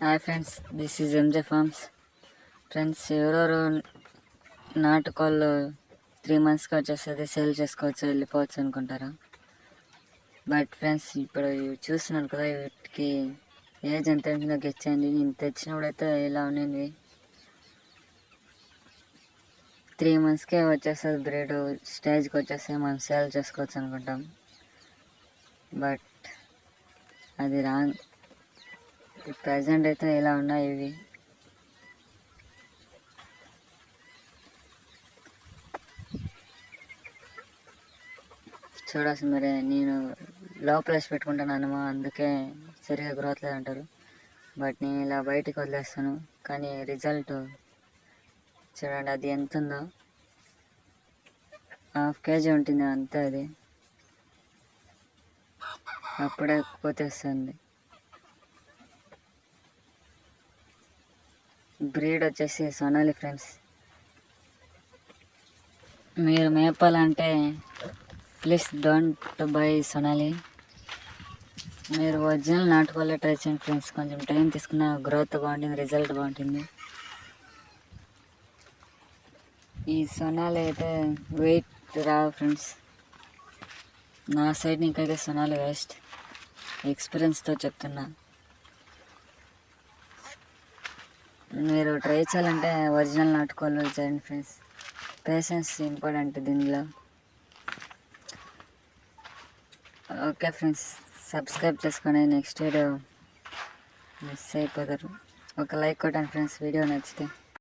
Hi friends, this is MJ farms. Friends, ఎవరెవరు నాటుకోళ్ళు 3 monthsకి వచ్చేస్తుంది సేల్ చేసుకోవచ్చు, వెళ్ళిపోవచ్చు అనుకుంటారా? బట్ ఫ్రెండ్స్, ఇప్పుడు చూస్తున్నారు కదా, వీటికి ఏజ్ ఎంత ఉంటుందో గెస్ చేయండి. నేను తెచ్చినప్పుడైతే ఇలా ఉన్నింది. 3 monthsకే వచ్చేస్తుంది, బ్రీడ్ స్టేజ్కి వచ్చేస్తే మనం సేల్ చేసుకోవచ్చు అనుకుంటాం. బట్ అది రాంగ్. ప్రజెంట్ అయితే ఇలా ఉన్నాయి ఇవి. చూడాల్సి మరి, నేను లోపల వేసి పెట్టుకుంటాను, అందుకే సరిగా గ్రోత్ లేదంటారు. బట్ నేను ఇలా బయటికి వదిలేస్తాను, కానీ రిజల్ట్ చూడండి, అది ఎంత ఉందో. 1/2 kg ఉంటుంది అంతే. అది అప్పుడే పోతేస్తుంది. బ్రీడ్ వచ్చేసి సొనాలి ఫ్రెండ్స్. మీరు మేపాలంటే ప్లీజ్ డోంట్ బై సొనాలి. మీరు ఒరిజినల్ నాటుకోలే ట్రై చేయండి ఫ్రెండ్స్. కొంచెం టైం తీసుకున్న గ్రోత్ బాగుంటుంది, రిజల్ట్ బాగుంటుంది. ఈ సొనాలి అయితే వెయిట్ రావు ఫ్రెండ్స్. నా సైడ్ నీకైతే సొనాలి వేస్ట్, ఎక్స్పీరియన్స్తో చెప్తున్నా. మీరు ట్రై చేయాలంటే ఒరిజినల్ నాటుకోళ్ళు చేయండి ఫ్రెండ్స్. పేషెన్స్ ఇంపార్టెంట్ దీనిలో. ఓకే ఫ్రెండ్స్, సబ్స్క్రైబ్ చేసుకొని నెక్స్ట్ వీడియో మిస్ అయిపోతారు. ఒక లైక్ కొట్టండి ఫ్రెండ్స్, వీడియో నచ్చితే.